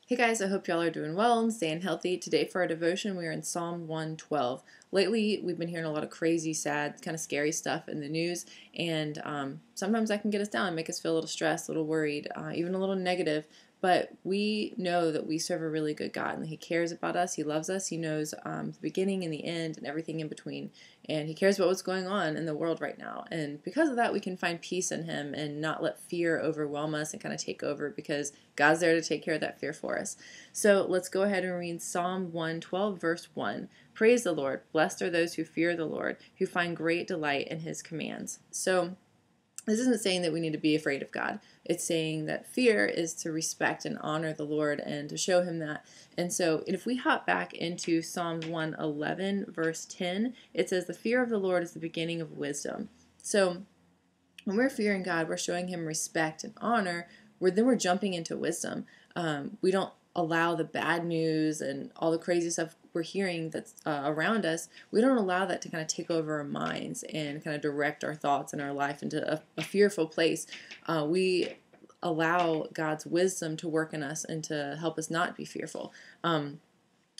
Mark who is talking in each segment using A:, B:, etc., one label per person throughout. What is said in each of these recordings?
A: Hey guys, I hope y'all are doing well and staying healthy. Today for our devotion, we are in Psalm 112. Lately, we've been hearing a lot of crazy, sad, kind of scary stuff in the news, and sometimes that can get us down, make us feel a little stressed, a little worried, even a little negative. But we know that we serve a really good God and that He cares about us, He loves us, He knows the beginning and the end and everything in between, and He cares about what's going on in the world right now. And because of that, we can find peace in Him and not let fear overwhelm us and kind of take over, because God's there to take care of that fear for us. So let's go ahead and read Psalm 112, verse 1. Praise the Lord. Blessed are those who fear the Lord, who find great delight in His commands. So this isn't saying that we need to be afraid of God. It's saying that fear is to respect and honor the Lord and to show Him that. And so if we hop back into Psalms 111, verse 10, it says, the fear of the Lord is the beginning of wisdom. So when we're fearing God, we're showing Him respect and honor. Then we're jumping into wisdom. We don't allow the bad news and all the crazy stuff we're hearing that's around us. We don't allow that to kind of take over our minds and kind of direct our thoughts and our life into a fearful place. We allow God's wisdom to work in us and to help us not be fearful.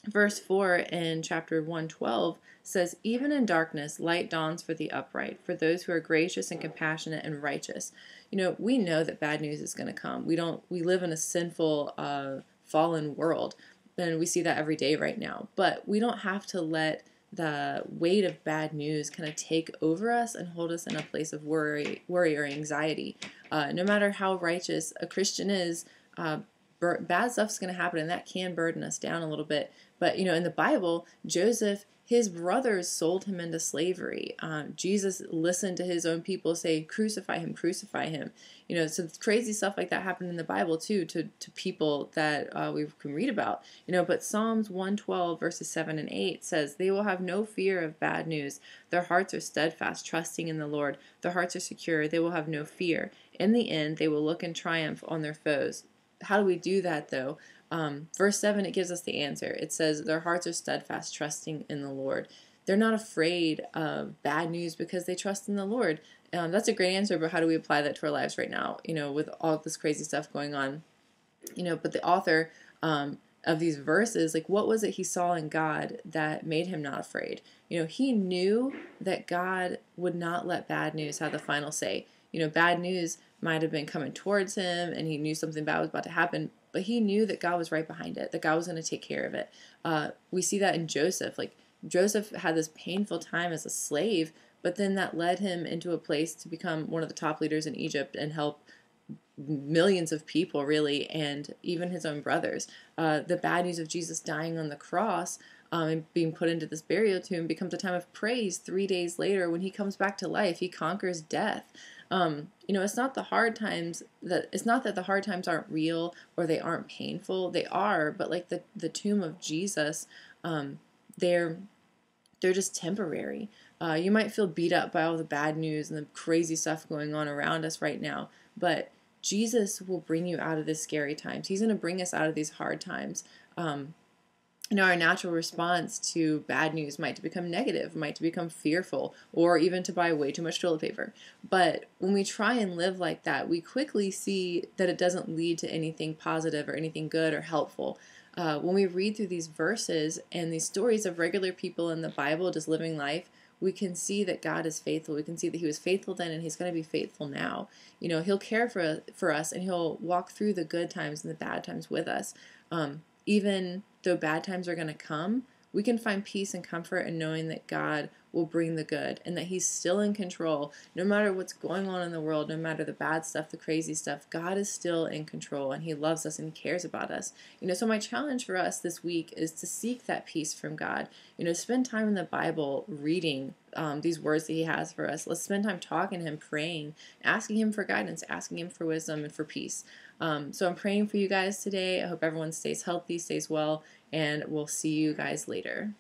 A: Verse 4 in chapter 112 says, even in darkness, light dawns for the upright, for those who are gracious and compassionate and righteous. You know, we know that bad news is going to come. We live in a sinful, fallen world, and we see that every day right now. But we don't have to let the weight of bad news kind of take over us and hold us in a place of worry or anxiety. No matter how righteous a Christian is, bad stuff's going to happen, and that can burden us down a little bit. But, you know, in the Bible, Joseph, his brothers sold him into slavery. Jesus listened to his own people say, crucify him, crucify him. You know, so crazy stuff like that happened in the Bible too, to people that we can read about. You know, but Psalms 112 verses 7 and 8 says, they will have no fear of bad news. Their hearts are steadfast, trusting in the Lord. Their hearts are secure. They will have no fear. In the end, they will look in triumph on their foes. How do we do that, though? Verse 7, it gives us the answer. It says, their hearts are steadfast, trusting in the Lord. They're not afraid of bad news because they trust in the Lord. That's a great answer, but how do we apply that to our lives right now, you know, with all this crazy stuff going on? You know, but the author of these verses, like, what was it he saw in God that made him not afraid? You know, he knew that God would not let bad news have the final say. You know, bad news might have been coming towards him, and he knew something bad was about to happen, but he knew that God was right behind it, that God was going to take care of it. We see that in Joseph. Like, Joseph had this painful time as a slave, but then that led him into a place to become one of the top leaders in Egypt and help millions of people, really, and even his own brothers. The bad news of Jesus dying on the cross and being put into this burial tomb becomes a time of praise 3 days later when he comes back to life. He conquers death. You know, it's not the hard times it's not that the hard times aren't real or they aren't painful. They are, but like the tomb of Jesus, they're just temporary. You might feel beat up by all the bad news and the crazy stuff going on around us right now, but Jesus will bring you out of these scary times. He's going to bring us out of these hard times. You know, our natural response to bad news might to become negative, might to become fearful, or even to buy way too much toilet paper. But when we try and live like that, we quickly see that it doesn't lead to anything positive or anything good or helpful. When we read through these verses and these stories of regular people in the Bible just living life, we can see that God is faithful. We can see that He was faithful then, and He's going to be faithful now. You know, He'll care for us, and He'll walk through the good times and the bad times with us. Even though bad times are going to come, we can find peace and comfort in knowing that God will bring the good and that He's still in control. No matter what's going on in the world, no matter the bad stuff, the crazy stuff, God is still in control, and He loves us and cares about us. You know, so my challenge for us this week is to seek that peace from God. You know, spend time in the Bible reading these words that He has for us. Let's spend time talking to Him, praying, asking Him for guidance, asking Him for wisdom and for peace. So I'm praying for you guys today. I hope everyone stays healthy, stays well, and we'll see you guys later.